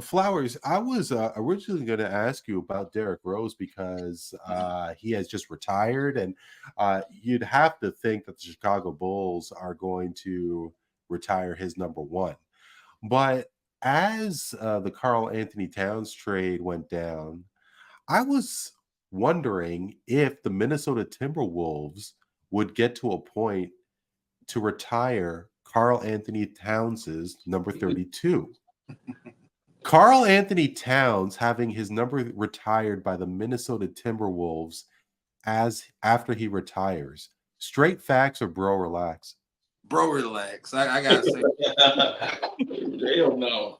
Flowers, I was originally going to ask you about Derrick Rose because he has just retired, and you'd have to think that the Chicago Bulls are going to retire his number one. But as the Karl-Anthony Towns trade went down, I was wondering if the Minnesota Timberwolves would get to a point to retire Karl-Anthony Towns's number 32. Karl-Anthony Towns having his number retired by the Minnesota Timberwolves as after he retires. Straight facts or bro relax? Bro relax. I gotta say they don't know.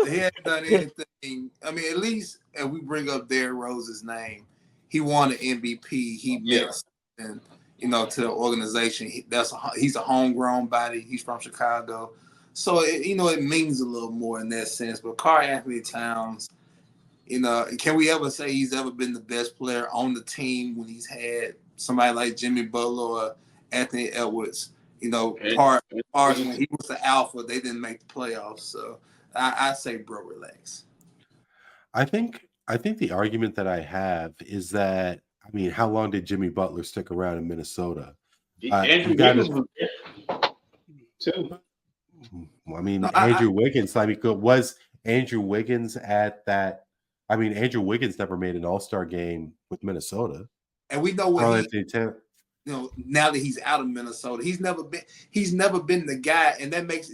He hasn't done anything. I mean, at least if we bring up Derrick Rose's name, he won an MVP. He mixed and to the organization. He's a homegrown body. He's from Chicago. So, it means a little more in that sense. But Karl-Anthony Towns, can we ever say he's ever been the best player on the team when he's had somebody like Jimmy Butler or Anthony Edwards? When he was the alpha, they didn't make the playoffs. So I say, bro, relax. I think the argument that I have is that, how long did Jimmy Butler stick around in Minnesota? Andrew Wiggins was there too. Andrew Wiggins. Was Andrew Wiggins at that? Andrew Wiggins never made an All-Star game with Minnesota, and we know what now that he's out of Minnesota, he's never been the guy, and that makes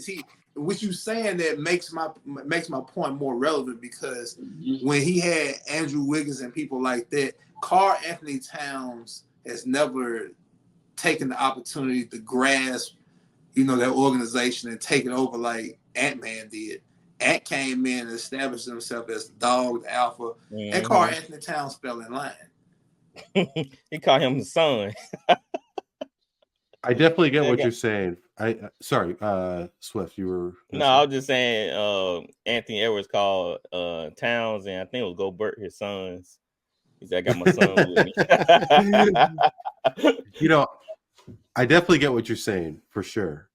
what you saying that makes my point more relevant because when he had Andrew Wiggins and people like that, Karl-Anthony Towns has never taken the opportunity to grasp that organization and take it over like Ant-Man did. Ant came in and established himself as the dog, the alpha, and Karl-Anthony Towns fell in line. He called him the son. I definitely get what you're saying. Sorry, Swift, you were... No, I was just saying Anthony Edwards called Towns, and I think it was Gobert, his sons. He said, I got my son with me. I definitely get what you're saying, for sure.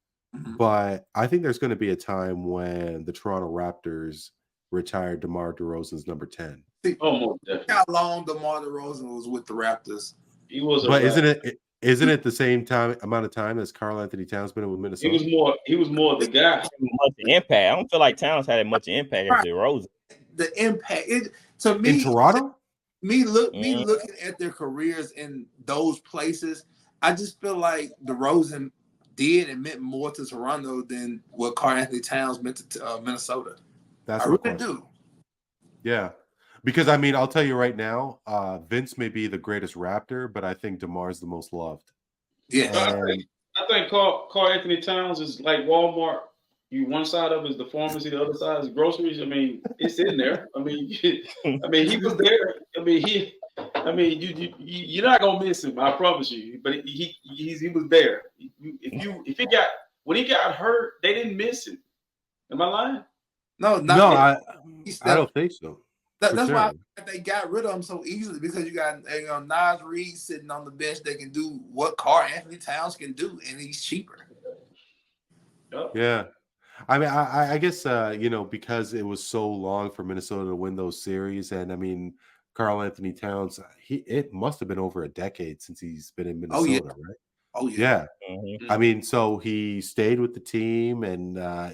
But I think there's going to be a time when the Toronto Raptors retired DeMar DeRozan's number 10. How long DeMar DeRozan was with the Raptors? He was, but isn't it the same amount of time as Karl-Anthony Towns been with Minnesota? He was more the guy. Much impact. I don't feel like Towns had as much impact as DeRozan. The impact to me in Toronto. Me looking at their careers in those places, I just feel like DeRozan did and meant more to Toronto than what Karl-Anthony Towns meant to Minnesota. I really do. Yeah. Because, I'll tell you right now, Vince may be the greatest Raptor, but I think DeMar's the most loved. Yeah. I think Karl-Anthony Towns is like Walmart. One side of it is the pharmacy, the other side is groceries. It's in there. He was there. You're not gonna miss him. I promise you. But he was there. When he got hurt, they didn't miss him. Am I lying? No, I don't think so. That's why they got rid of him so easily because you got Naz Reid sitting on the bench that can do what Karl-Anthony Towns can do, and he's cheaper. Yeah. I guess because it was so long for Minnesota to win those series, and Karl-Anthony Towns, it must have been over a decade since he's been in Minnesota, right? Oh yeah. Mm-hmm. So he stayed with the team, and I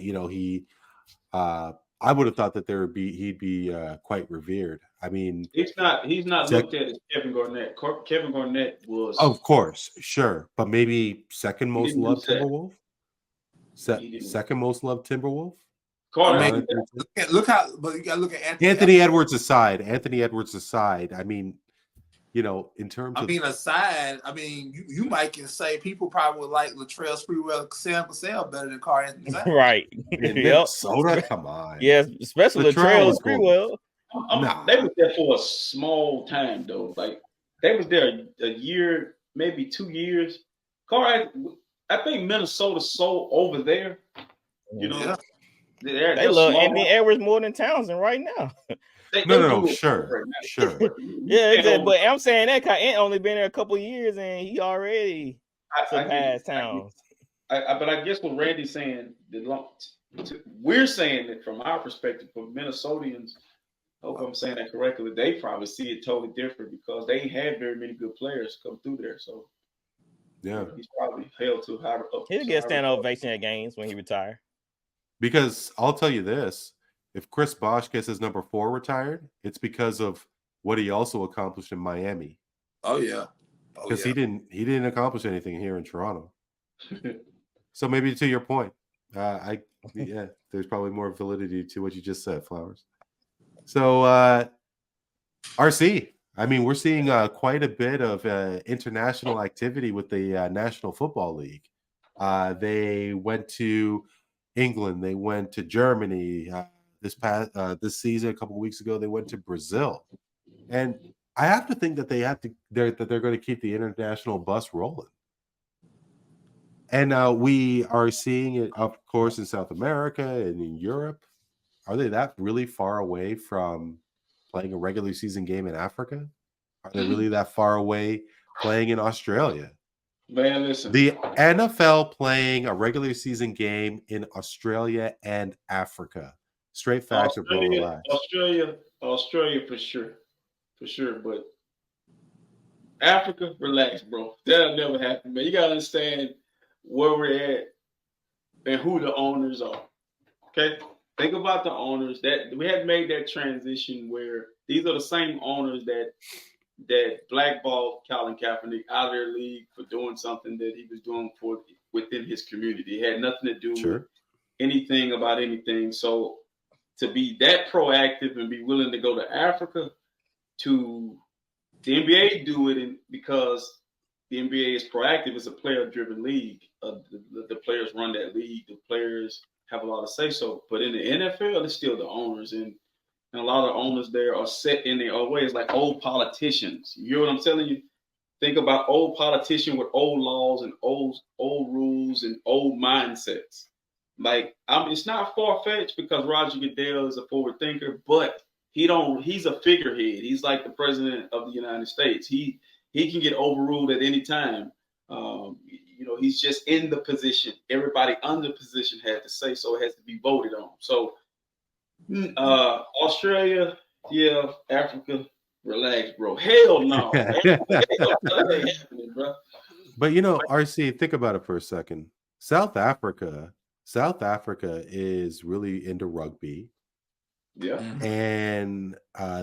would have thought that he'd be quite revered. He's not looked at as Kevin Garnett. Kevin Garnett was, of course, sure, but maybe second most loved Timberwolf. Second most loved Timberwolf. Look how, but you gotta look at Anthony Edwards aside. In terms of, aside, you might can say people probably would like Latrell Sprewell, Sam Cassell better than Karl-Anthony Towns. Right. Minnesota, come on. Yes, especially Latrell Sprewell. They were there for a small time though. Like they was there a year, maybe 2 years. I think Minnesota's so over there. They love Anthony Edwards more than Townsend right now. No, sure. Yeah, but I'm saying that Ant only been there a couple of years and he already surpassed Towns. But I guess what Randy's saying, we're saying that from our perspective, from Minnesotans. I hope I'm saying that correctly. They probably see it totally different because they ain't had very many good players come through there. So Yeah, he's probably held to high. He'll get a standing ovation at games when he retire. because I'll tell you this: if Chris Bosh gets his number 4 retired, it's because of what he also accomplished in Miami. Oh yeah, Because he didn't accomplish anything here in Toronto. So maybe to your point, there's probably more validity to what you just said, Flowers. So RC, I mean, we're seeing quite a bit of international activity with the National Football League. They went to England, they went to Germany this season. A couple of weeks ago, they went to Brazil, and I have to think that they're going to keep the international bus rolling. And we are seeing it, of course, in South America and in Europe. Are they that really far away from playing a regular season game in Africa? Are they really that far away playing in Australia? Man, listen. The NFL playing a regular season game in Australia and Africa. Straight facts, bro. Relax. Australia for sure. But Africa, relax, bro. That'll never happen, man. You gotta understand where we're at and who the owners are. Okay, think about the owners that we had made that transition where these are the same owners that blackballed Colin Kaepernick out of their league for doing something that he was doing within his community. It had nothing to do with anything about anything. So to be that proactive and be willing to go to Africa, to the NBA do it because the NBA is proactive. It's a player-driven league. The players run that league. The players have a lot of say-so. But in the NFL, it's still the owners. And a lot of owners there are set in their own ways, like old politicians. You know what I'm telling you? Think about old politicians with old laws and old rules and old mindsets. Like, it's not far-fetched because Roger Goodell is a forward thinker, but he's a figurehead. He's like the president of the United States. He can get overruled at any time. He's just in the position. Everybody under the position had to say so. It has to be voted on. So Australia, yeah, Africa, relax, bro. Hell no. Happening, bro. But RC, think about it for a second. South Africa is really into rugby. Yeah. And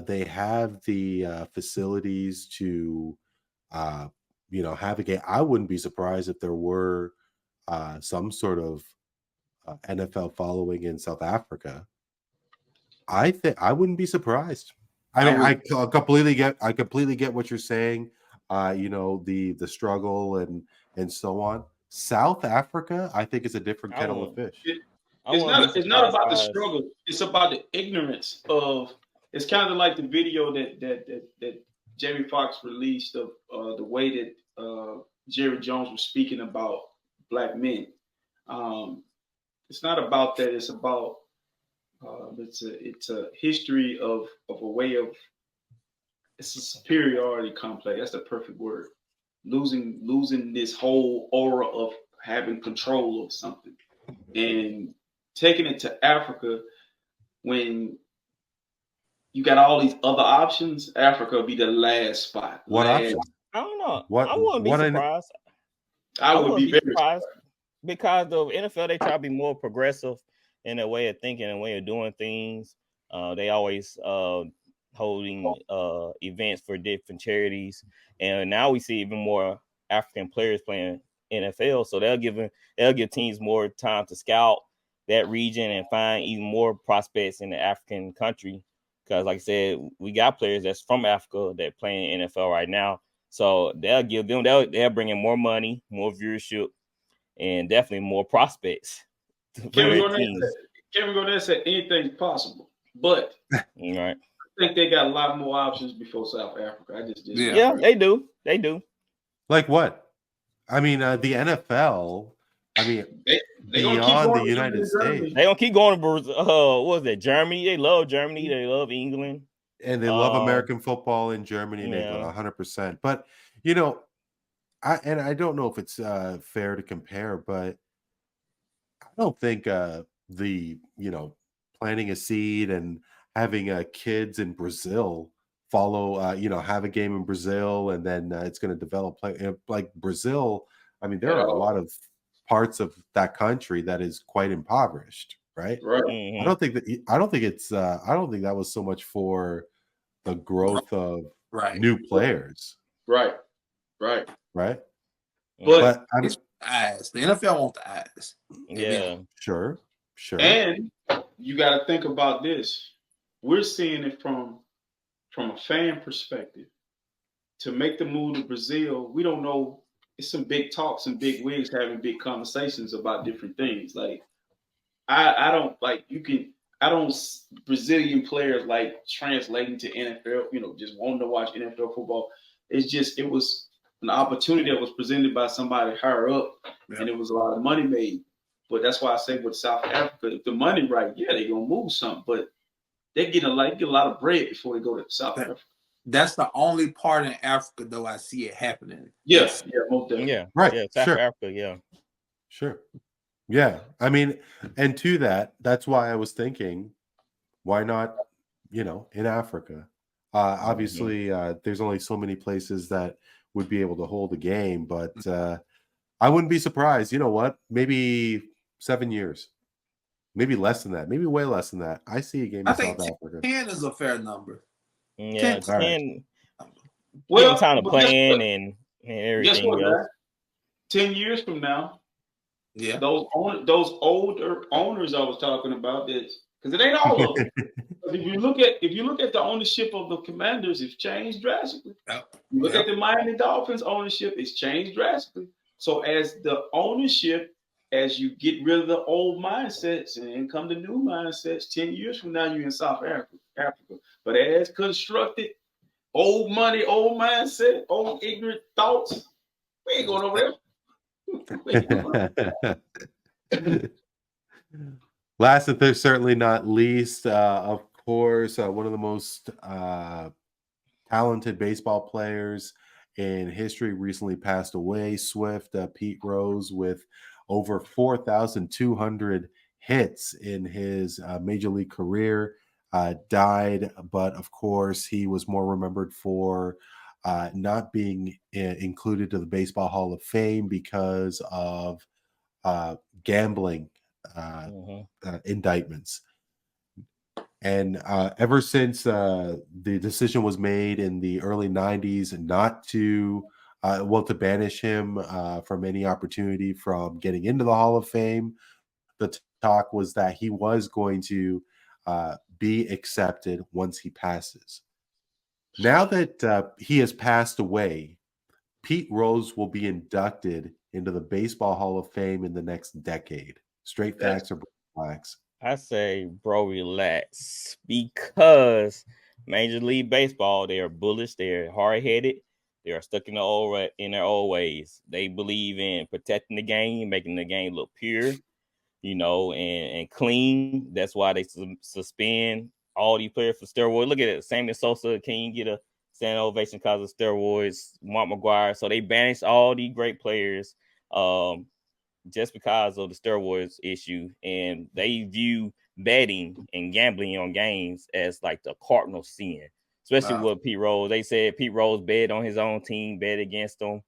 they have the facilities to have a game. I wouldn't be surprised if there were some sort of NFL following in South Africa. I think I wouldn't be surprised. I mean, I completely get what you're saying. The struggle and so on. South Africa, I think, is a different kettle of fish. It's not about the struggle. It's about the ignorance of. It's kind of like the video that Jamie Foxx released of the way that Jerry Jones was speaking about black men. It's not about that. It's about it's a history of a way of. It's a superiority complex. That's the perfect word. Losing this whole aura of having control of something and taking it to Africa when you got all these other options. Africa will be the last spot. What option? I don't know. I wouldn't be surprised. I would be very surprised because the NFL, they try to be more progressive in their way of thinking and way of doing things. They always holding events for different charities, and now we see even more African players playing NFL. So they'll give teams more time to scout that region and find even more prospects in the African country. Because, like I said, we got players that's from Africa that play in NFL right now. So they'll bring in more money, more viewership, and definitely more prospects. Kevin Garnett said anything's possible, but right. I think they got a lot more options before South Africa. Yeah, they do. They do. Like what? I mean, the NFL. I mean, they beyond the United States, they gonna keep going to what was it? Germany. They love Germany. They love England, and they love American football in Germany and England, 100%. But I don't know if it's fair to compare, but don't think the planting a seed and having kids in Brazil follow have a game in Brazil and then it's going to develop like Brazil. I mean, there at are a all. lot of parts of that country that is quite impoverished, right? Right, I Hmm. don't think that I don't think that was so much for the Growth. growth of Right. new players, right, right. right? But But I'm It's eyes. The NFL want the eyes. Yeah. sure, sure. and you got to think about this. We're seeing it from a fan perspective. To make the move to Brazil, we don't know. It's some big talks, some big wigs having big conversations about different things. Like I don't like you can. I don't Brazilian players like translating to NFL. Just wanting to watch NFL football. It was an opportunity that was presented by somebody higher up, Yeah. and it was a lot of money made. But that's why I say with South Africa, if the money right, yeah, they gonna move something. But they get a lot of bread before they go to South That- Africa. That's the only part in Africa though I see it happening. Yes, yeah, most definitely. Yeah. Right, Yeah. South sure, Africa. Yeah. sure. Yeah, I mean, and to that, that's why I was thinking, why not, in Africa? Hmm. Obviously, there's only so many places that would be able to hold a game, but I wouldn't be surprised. You know what? Maybe 7 years, maybe less than that, maybe way less than that. I see a game I in South think Africa. 10 is a fair number. Yeah. 10 All right. 10, getting Well, time to but guess plan what? and Guess everything what, else. man? 10 years from now, Yeah. those older owners I was talking about, because it ain't all of them. But if you look at the ownership of the Commanders, it's changed drastically. Yep. You look Yep. at the Miami Dolphins ownership, it's changed drastically. So as the ownership, as you get rid of the old mindsets and in come the new mindsets, 10 years from now you're in South Africa. But as constructed, old money, old mindset, old ignorant thoughts, we ain't going over there. We ain't going over Last, but they're certainly not least, of course, one of the most talented baseball players in history recently passed away. Swift, Pete Rose, with over 4,200 hits in his major league career, died. But of course, he was more remembered for not being included to the Baseball Hall of Fame because of gambling uh, Hmm. indictments. And ever since the decision was made in the early 90s not to, to banish him from any opportunity from getting into the Hall of Fame, the talk was that he was going to be accepted once he passes. Now that he has passed away, Pete Rose will be inducted into the Baseball Hall of Fame in the next decade. Straight there. facts or facts? I say, bro, relax, because Major League Baseball, they are bullish, they're hard headed, they are stuck in their old ways. They believe in protecting the game, making the game look pure, and clean. That's why they suspend all these players for steroids. Look at it, Sammy Sosa can't get a standing ovation because of steroids. Mark McGuire, so they banished all these great players. Just because of the steroids issue, and they view betting and gambling on games as like the cardinal sin, especially with Pete Rose. They said Pete Rose bet on his own team, bet against them,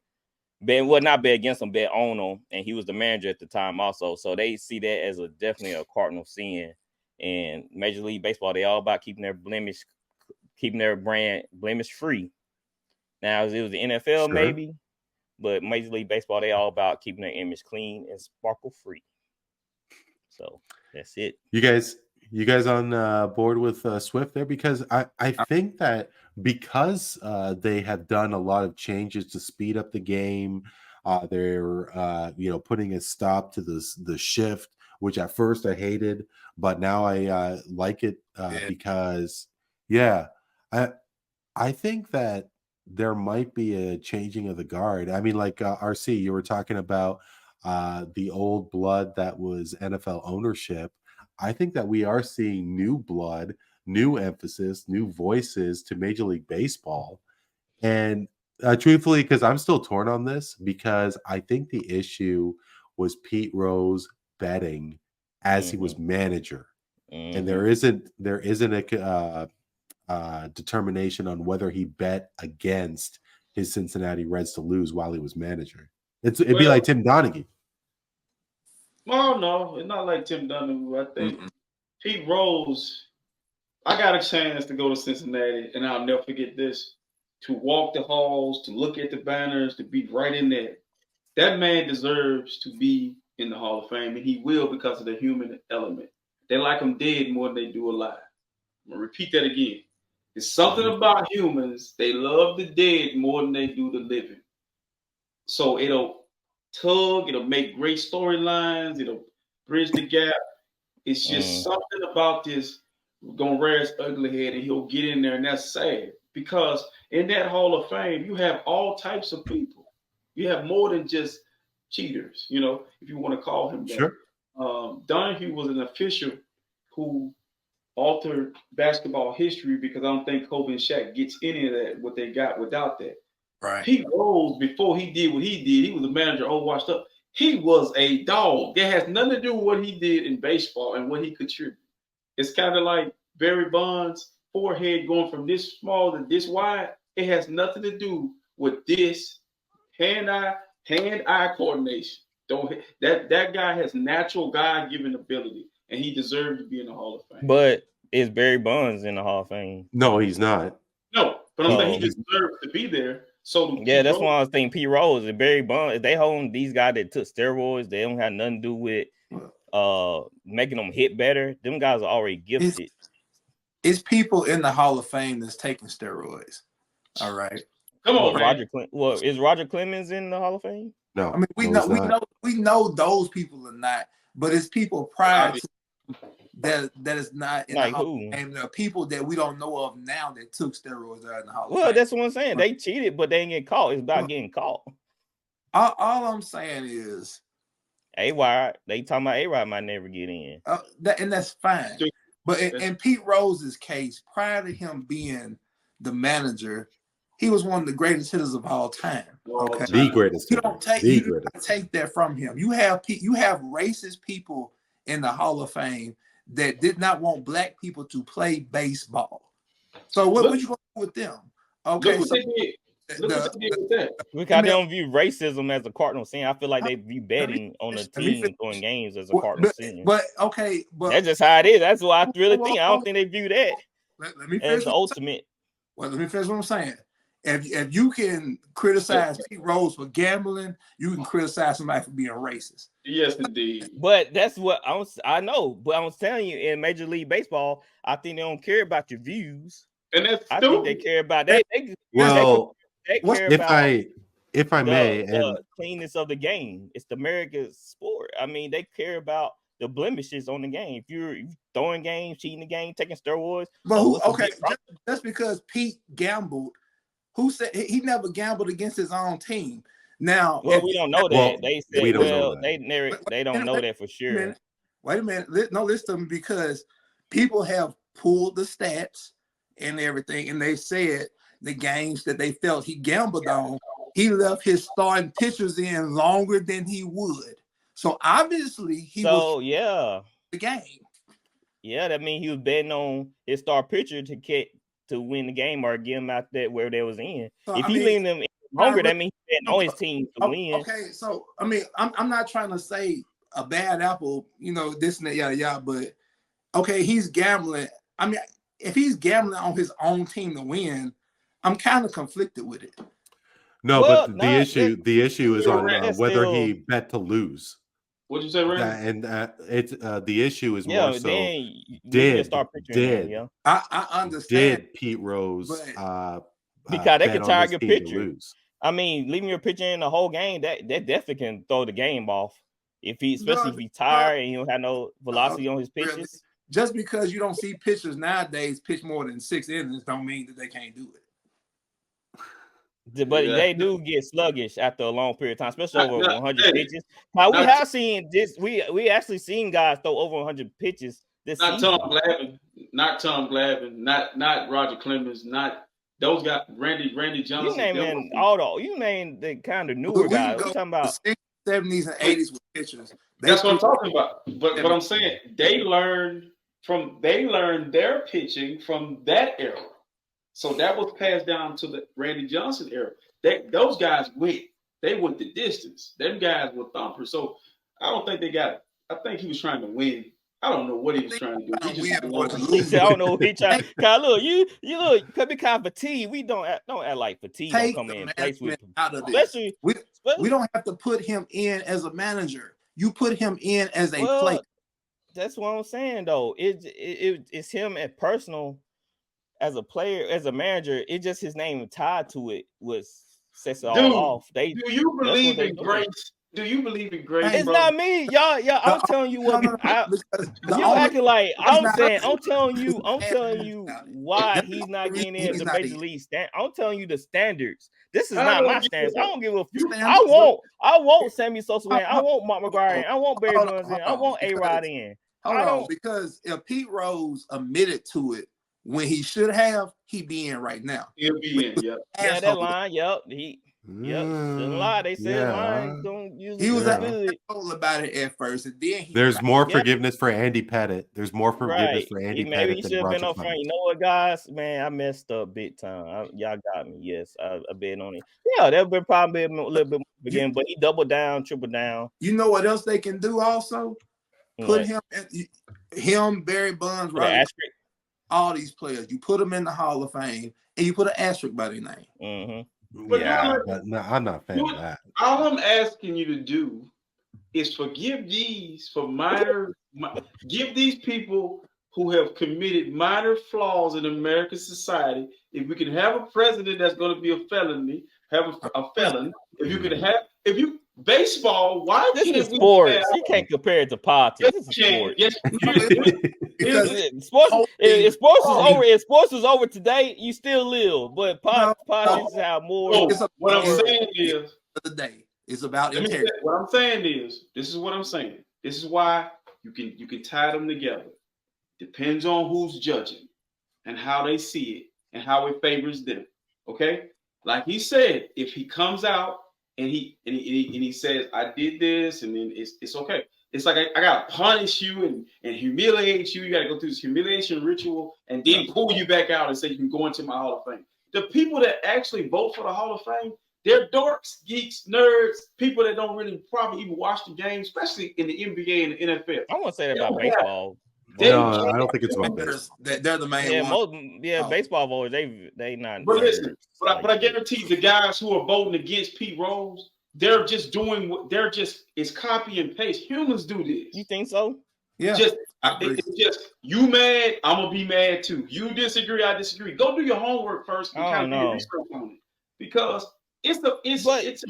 not bet against them, bet on them, and he was the manager at the time also. So they see that as definitely a cardinal sin. And Major League Baseball, they all about keeping their brand blemish free. Now, if it was the NFL, Sure. maybe, but Major League Baseball, they all about keeping their image clean and sparkle free. So that's it. You guys on board with Swift there? Because I think that because they have done a lot of changes to speed up the game, they're putting a stop to the shift, which at first I hated, but now I like it Yeah. because yeah, I I think that there might be a changing of the guard. I mean, like RC, you were talking about the old blood that was NFL ownership. I think that we are seeing new blood, new emphasis, new voices to Major League Baseball. And truthfully, because I'm still torn on this, because I think the issue was Pete Rose betting as he was manager, and there isn't a determination on whether he bet against his Cincinnati Reds to lose while he was manager. It'd be like Tim Donaghy. Oh no, it's not like Tim Donaghy. I think Pete Rose. I got a chance to go to Cincinnati, and I'll never forget this. To walk the halls, to look at the banners, to be right in there. That man deserves to be in the Hall of Fame, and he will because of the human element. They like him dead more than they do alive. I'm going to repeat that again. It's something about humans. They love the dead more than they do the living. So it'll tug, it'll make great storylines, it'll bridge the gap. It's just something about this gonna rear his ugly head and he'll get in there, and that's sad. Because in that Hall of Fame, you have all types of people. You have more than just cheaters, you know, if you want to call him that. Sure. Donahue was an official who altered basketball history because I don't think Kobe and Shaq gets any of that, what they got without that. Right. Pete Rose, before he did what he did, he was a manager all washed up. He was a dog. That has nothing to do with what he did in baseball and what he contributed. It's kind of like Barry Bonds' forehead going from this small to this wide. It has nothing to do with this hand-eye coordination. That guy has natural God-given ability, and he deserves to be in the Hall of Fame. But is Barry Bonds in the Hall of Fame? No, he's not. No, but I'm saying he deserves to be there. So yeah, that's why I was thinking Pete Rose and Barry Bonds. If they hold these guys that took steroids, they don't have nothing to do with making them hit better. Them guys are already gifted. It's people in the Hall of Fame that's taking steroids. All right. Come on, man. Is Roger Clemens in the Hall of Fame? No. I mean, we know those people are not, but it's people prior to that is not in like the Hall of Fame. There are people that we don't know of now that took steroids that are in the Hall of Fame. Well, that's what I'm saying. They cheated, but they ain't get caught. It's about getting caught. All I'm saying is A-Rod. They talking about A-Rod might never get in. And that's fine. But in Pete Rose's case, prior to him being the manager, he was one of the greatest hitters of all time. Okay, the greatest. You don't take that from him. You have racist people in the Hall of Fame that did not want black people to play baseball. So what you going to do with them? Okay, look what they did with that. Because they don't view racism as a cardinal sin. I feel like they view betting on a team throwing games as a cardinal sin. But that's just how it is. That's what I really think. I don't think they view that let me as the ultimate. Well, let me finish what I'm saying. If you can criticize Pete Rose for gambling, you can criticize somebody for being racist. Yes, indeed. But that's what I know. But I'm telling you, in Major League Baseball, I think they don't care about your views. And that's I think they care about they care about if I may, the cleanness of the game. It's the American sport. I mean, they care about the blemishes on the game. If you're throwing games, cheating the game, taking steroids. But just because Pete gambled, who said he never gambled against his own team? Now, we don't know that. They said, they don't know that for sure. Wait a minute. No, listen to me, because people have pulled the stats and everything, and they said the games that they felt he gambled on, he left his starting pitchers in longer than he would. So obviously he was the game. Yeah, that means he was betting on his star pitcher to win the game or get him out there where they was in. So, if he leaving them longer, that means he's betting on his team to win. Okay, so I mean, I'm not trying to say a bad apple, this and that, yada yada, but okay, he's gambling. I mean, if he's gambling on his own team to win, I'm kind of conflicted with it. No, but the issue is on whether he bet to lose. What'd you say, Ray? And it's the issue is more so I understand. Did Pete Rose because they can tire your pitcher. I mean, leaving your pitcher in the whole game, that definitely can throw the game off. If he's tired and he don't have no velocity on his pitches. Really? Just because you don't see pitchers nowadays pitch more than 6 innings don't mean that they can't do it. But they do get sluggish after a long period of time, especially over 100 pitches. Now we have seen this. We actually seen guys throw over 100 pitches this season. Not Tom Glavine, not Roger Clemens, not those guys. Randy Johnson. You name the kind of newer guys. We're talking about 70s and 80s with pitchers. That's what I'm talking about. But what I'm saying, they learned their pitching from that era. So that was passed down to the Randy Johnson era. Those guys went the distance. Them guys were thumpers. So I don't think they got it. I think he was trying to win. I don't know what he was trying to do. He said, I don't know what he trying. Kyle, look, you look, could be kind of fatigue. We don't act like fatigue don't come in place with out of this. especially we don't have to put him in as a manager. You put him in as a player. That's what I'm saying though. It's him at personal as a player, as a manager. It's just his name tied to it sets it all off. Do you believe in grace? Do you believe in grace? It's not me, y'all. I'm telling you what. You acting like I'm telling you why he's not getting in the major league stand. I'm telling you the standards. This is not my standards. I don't give a. I want Sammy Sosa in. I want Mark McGwire in. I want Barry Bonds in. I want A-Rod in. Hold on, because if Pete Rose admitted to it when he should have, he'd be in right now. He'll be in. Yep. Yeah, that line. Yep. Didn't lie. They said line don't use. He was about it at first, and then there's more forgiveness for Andy Pettit. There's more forgiveness for Andy Pettit. Maybe he should have been up front. You know what, guys? Man, I messed up big time. Y'all got me. Yes, I bet on it. Yeah, that would probably be a little bit more again, but he doubled down, triple down. You know what else they can do? Also, put him, Barry Bonds, right? All these players, you put them in the Hall of Fame, and you put an asterisk by their name. Mm-hmm. But no, I'm not a fan of that. All I'm asking you to do is forgive these for give these people who have committed minor flaws in American society. If we can have a president that's going to be a felon, baseball, why this is sports? You can't compare it to politics. This is sports. Yes, if sports is over today, you still live. But politics have more. What I'm saying is the day. It's about integrity. What I'm saying is, this is what I'm saying. This is why you can tie them together. Depends on who's judging and how they see it and how it favors them. Okay, like he said, if he comes out and he says, I did this, and then it's okay. It's like I gotta punish you and humiliate you. You gotta go through this humiliation ritual and then pull you back out and say you can go into my Hall of Fame. The people that actually vote for the Hall of Fame, they're dorks, geeks, nerds, people that don't really probably even watch the game, especially in the NBA and the NFL. I want to say that about baseball. No, I don't think it's about baseball. They're the main one. Baseball voters, they not. But listen, but I guarantee the guys who are voting against Pete Rose, they're just doing what it's copy and paste. Humans do this. You think so? Yeah. It's just you mad, I'm gonna be mad too. You disagree, I disagree. Go do your homework first and kind of do research on it. Because it's a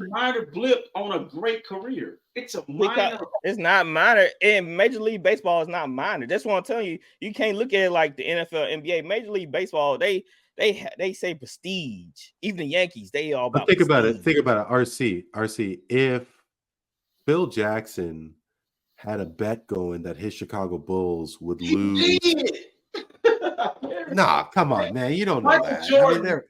minor blip on a great career. It's not minor. And Major League Baseball is not minor. That's what I'm telling you. You can't look at it like the NFL, NBA. Major League Baseball, they say prestige. Even the Yankees, they all about. Think about it. RC. If Phil Jackson had a bet going that his Chicago Bulls would lose. Nah, come on, man. You don't know that. Jordan,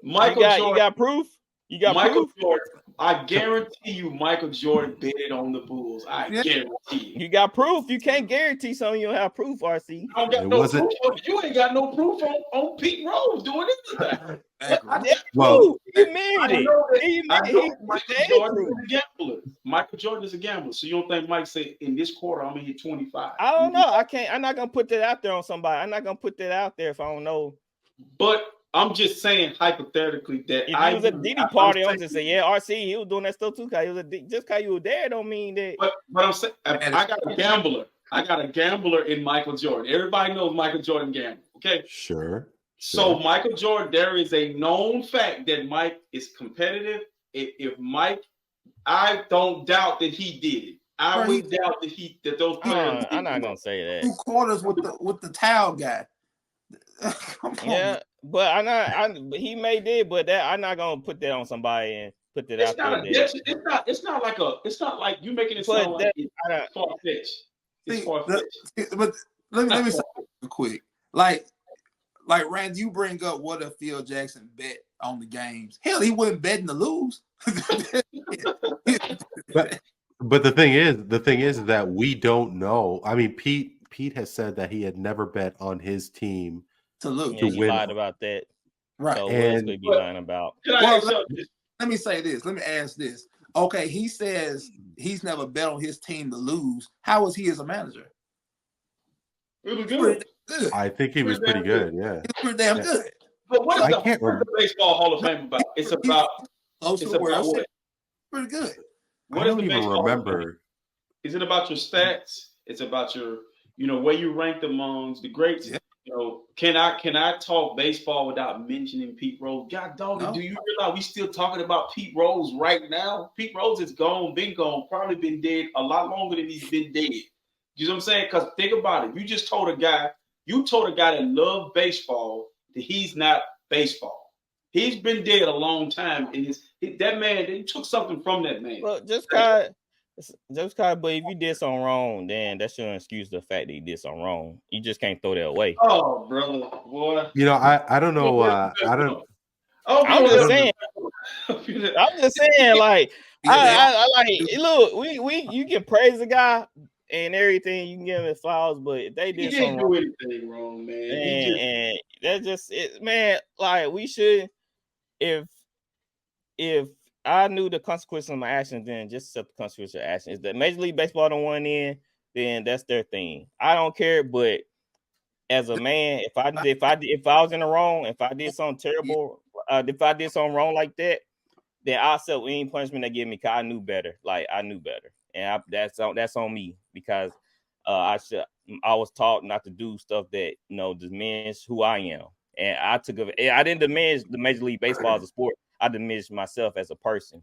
you got proof? You got Michael proof? Jordan. I guarantee you Michael Jordan betted on the Bulls. I guarantee you. You got proof. You can't guarantee something you don't have proof, RC. I don't got no proof. You ain't got no proof on Pete Rose doing anything. Well, he made it. Michael Jordan is a gambler. So you don't think Mike said in this quarter I'm gonna hit 25? I don't know. I'm not gonna put that out there on somebody. I'm not gonna put that out there if I don't know. But I'm just saying hypothetically that if he was a Diddy party, I'm just saying, RC, he was doing that stuff too. Just because you were there don't mean that. But I'm saying I got a gambler. I got a gambler in Michael Jordan. Everybody knows Michael Jordan gamble. Okay. Sure. So Michael Jordan, there is a known fact that Mike is competitive. If Mike, I don't doubt that he did it. I would doubt that those players. I'm not gonna say that. 2 quarters with the towel guy. Come on. Yeah. But he may did, but I'm not gonna put that on somebody and put that out there. It's not like you making it sound like it's far-fetched. It's far-fetched. But let me say real quick. Like Rand, you bring up what if Phil Jackson bet on the games? Hell, he wasn't betting to lose. But the thing is that we don't know. I mean, Pete has said that he had never bet on his team to lose. Yeah, to he win, lied about that. Right. So what else could and he be But lying about? can I Well, ask something? let me say this. Let me ask this. Okay, he says he's never bet on his team to lose. How was he as a manager? It was Pretty good. good. I think he was Pretty pretty damn good. good. Yeah, He was pretty damn yeah. good. But So I can't what is remember. the Baseball Hall of Fame about? he's close It's to where about what? pretty good. I What is don't the even Baseball Hall of Fame? remember. Is it about your stats? It's about your, where you ranked amongst the greats. Yeah. Can I talk baseball without mentioning Pete Rose? God dog, No. do you realize we still talking about Pete Rose right now? Pete Rose is been gone, probably been dead a lot longer than he's been dead. You know what I'm saying? Because think about it. You told a guy that loved baseball that he's not baseball. He's been dead a long time, and that man, they took something from that man. Well, but if you did something wrong, then that shouldn't excuse the fact that you did something wrong. You just can't throw that away. Oh, brother, boy. I don't know. I don't. I'm just saying. I'm just saying, like, I like. Look, you can praise the guy and everything. You can give him his flowers, but if they He did didn't something do wrong, anything wrong, man. and that's just it, man. Like, we should, if I knew the consequences of my actions, then just accept the consequences of actions. If the Major League Baseball don't want in, then that's their thing. I don't care, but as a man, if I was in the wrong, if I did something terrible, if I did something wrong like that, then I'll accept any punishment they give me because I knew better. Like, I knew better, and that's on me because I was taught not to do stuff that diminish who I am, and I didn't diminish the Major League Baseball as a sport. I diminished myself as a person.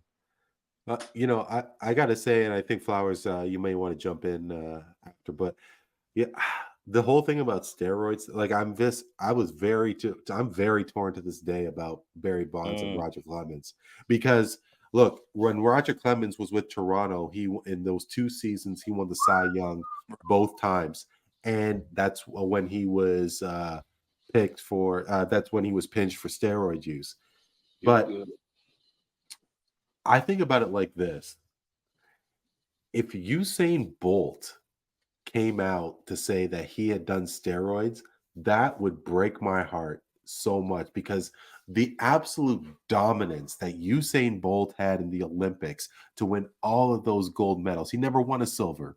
I gotta say, and I think Flowers, you may want to jump in after, but yeah, the whole thing about steroids, like I'm very torn to this day about Barry Bonds and Roger Clemens, because look, when Roger Clemens was with Toronto, in those 2 seasons he won the Cy Young both times, and that's when he was pinched for steroid use. But I think about it like this: if Usain Bolt came out to say that he had done steroids, that would break my heart so much, because the absolute dominance that Usain Bolt had in the Olympics to win all of those gold medals. He never won a silver.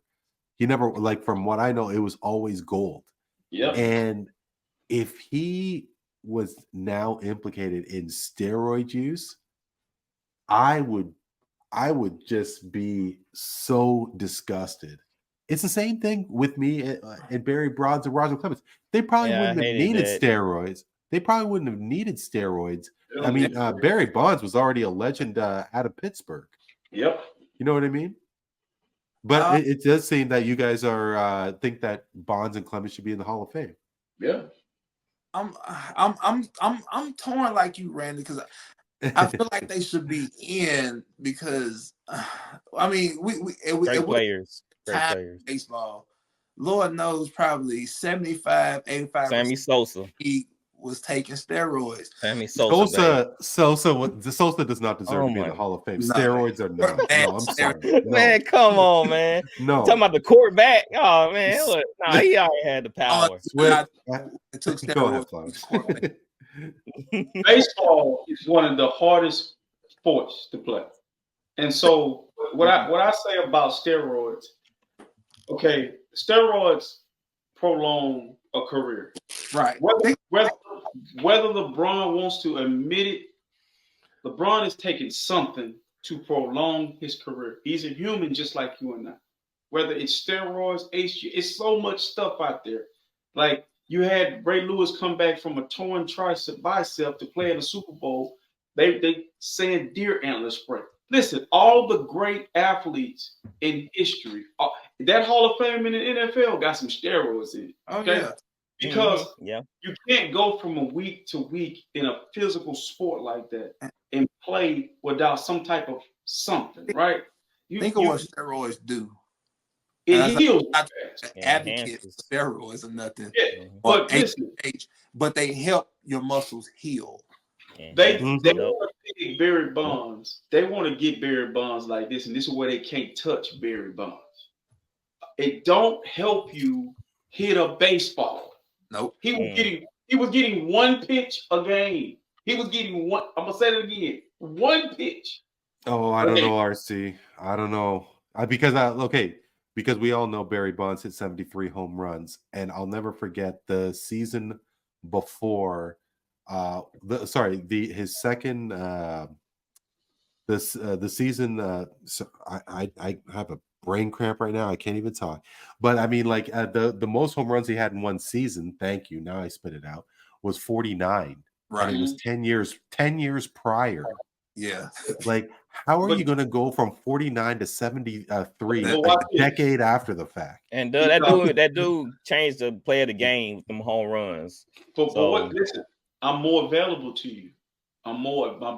He never, like, from what I know, it was always gold. Yep. And if he was now implicated in steroid use, I would just be so disgusted. It's the same thing with me and Barry Bonds and Roger Clemens. They probably wouldn't have needed steroids. I mean, Barry Bonds was already a legend out of Pittsburgh. Yep. You know what I mean? But it does seem that you guys are think that Bonds and Clemens should be in the Hall of Fame. Yeah. I'm torn like you, Randy, because I feel like they should be in because I mean great players. Baseball. Lord knows probably 75, 85. Sammy Sosa. He was taking steroids. Sammy Sosa. Sosa does not deserve to be in the Hall of Fame. No. Steroids are no. No, I'm sorry. No. Man, come on, man. No. I'm talking about the quarterback. Oh man, look, he already had the power. It took steroids. Baseball is one of the hardest sports to play, and so what I say about steroids. Okay, steroids prolong a career. Right. Whether LeBron wants to admit it, LeBron is taking something to prolong his career. He's a human just like you and I. Whether it's steroids, HG, it's so much stuff out there. Like, you had Ray Lewis come back from a torn bicep to play in the Super Bowl. They saying deer antler spray. Listen, all the great athletes in history, that Hall of Fame in the NFL got some steroids in it. Okay? Yeah. Because you can't go from a week to week in a physical sport like that and play without some type of something, right? Think of what steroids do. It heals. Advocate for steroids or nothing. Yeah, but listen, but they help your muscles heal. They Mhm. want to pick Barry Bonds. They want to get Barry Bonds like this, and this is where they can't touch Barry Bonds. It don't help you hit a baseball. Nope. He was getting one pitch a game. He was getting one. I'm gonna say it again. One pitch. Oh, I don't know, RC. I don't know. Because we all know Barry Bonds hit 73 home runs, and I'll never forget the season before. His second the season. So I have a brain cramp right now. I can't even talk. But I mean, like the most home runs he had in one season. Thank you. Now I spit it out. Was 49, Right. and it was 10 years prior. Yeah. Like, how are But- you going to go from 49 to 73 But a watch this. decade after the fact? And that dude changed the play of the game with them home runs. But So- what? Listen, I'm more available to you. I'm more available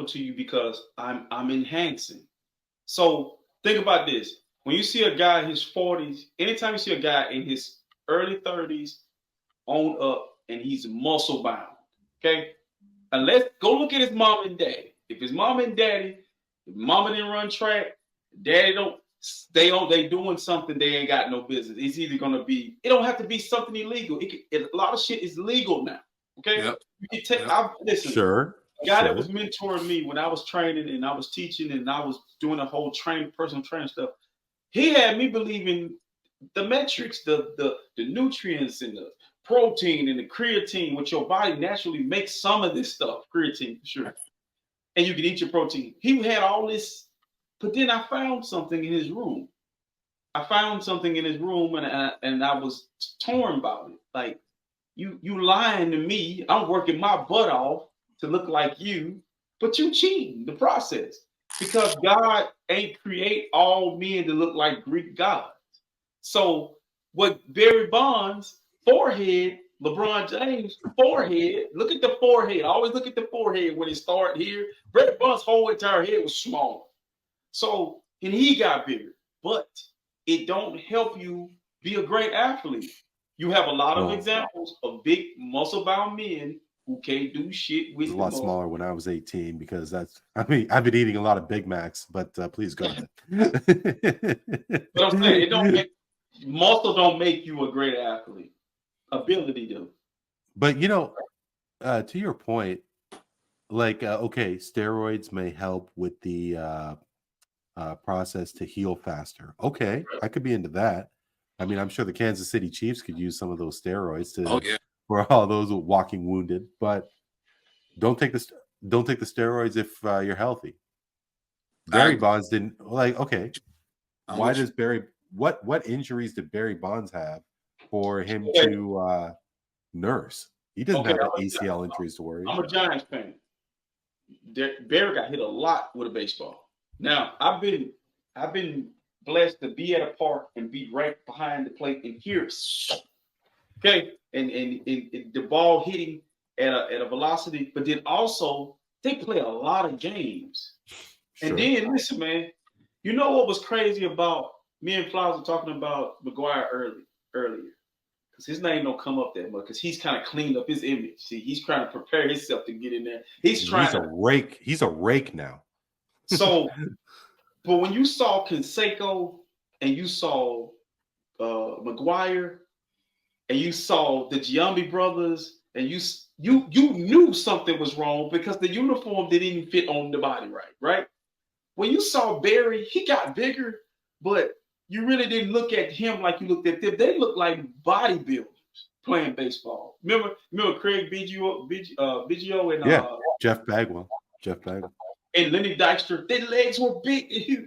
to you because I'm enhancing. So think about this. When you see a guy in his 40s, anytime you see a guy in his early 30s on up and he's muscle bound, okay? Unless go look at his mom and daddy. If his mom and daddy, if mama didn't run track, daddy they doing something they ain't got no business. It's either gonna be, it don't have to be something illegal. A lot of shit is legal now. Okay. Yep. You can take listen. Sure. A guy that was mentoring me when I was training and I was teaching and I was doing a whole personal training stuff. He had me believing the metrics, the nutrients and the protein and the creatine, which your body naturally makes some of this stuff, creatine for sure. And you can eat your protein. He had all this, but then I found something in his room. And I was torn about it. Like, you lying to me. I'm working my butt off to look like you, but you cheating the process because God ain't create all men to look like Greek gods. So what Barry Bonds forehead, LeBron James forehead, look at the forehead. I always look at the forehead when it started here. Barry Bonds' whole entire head was small. So, and he got bigger, but it don't help you be a great athlete. You have a lot of examples of big muscle-bound men who can't do shit with a lot smaller when I was 18 because I've been eating a lot of Big Macs, but please go ahead. But I'm saying muscle don't make you a great athlete. Ability do. But to your point, like steroids may help with the process to heal faster. Okay, I could be into that. I mean, I'm sure the Kansas City Chiefs could use some of those steroids for all those walking wounded. But don't take the steroids if you're healthy. Barry Bonds didn't why does Barry? What injuries did Barry Bonds have for him to nurse? He doesn't have ACL injuries to worry. I'm a Giants fan. Barry got hit a lot with a baseball. Now I've been blessed to be at a park and be right behind the plate and hear it. Okay, and the ball hitting at a velocity, but then also they play a lot of games. Sure. And then listen, man, you know what was crazy about me and Flowers were talking about McGuire earlier. Because his name don't come up that much because he's kind of cleaned up his image. See, he's trying to prepare himself to get in there. He's a rake. He's a rake now. So, but when you saw Canseco and you saw McGuire and you saw the Giambi brothers and you knew something was wrong because the uniform didn't even fit on the body right? When you saw Barry, he got bigger, but you really didn't look at him like you looked at them. They looked like bodybuilders playing baseball. Remember Craig Biggio and Jeff Bagwell. And Lenny Dykstra. Their legs were big.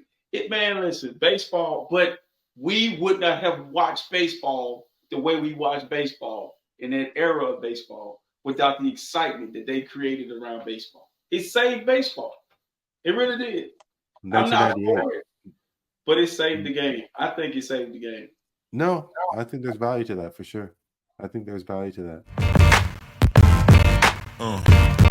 Man, listen, baseball. But we would not have watched baseball the way we watch baseball in that era of baseball without the excitement that they created around baseball. It saved baseball. It really did. I'm not for it. But it saved the game. I think it saved the game. No, I think there's value to that for sure. I think there's value to that.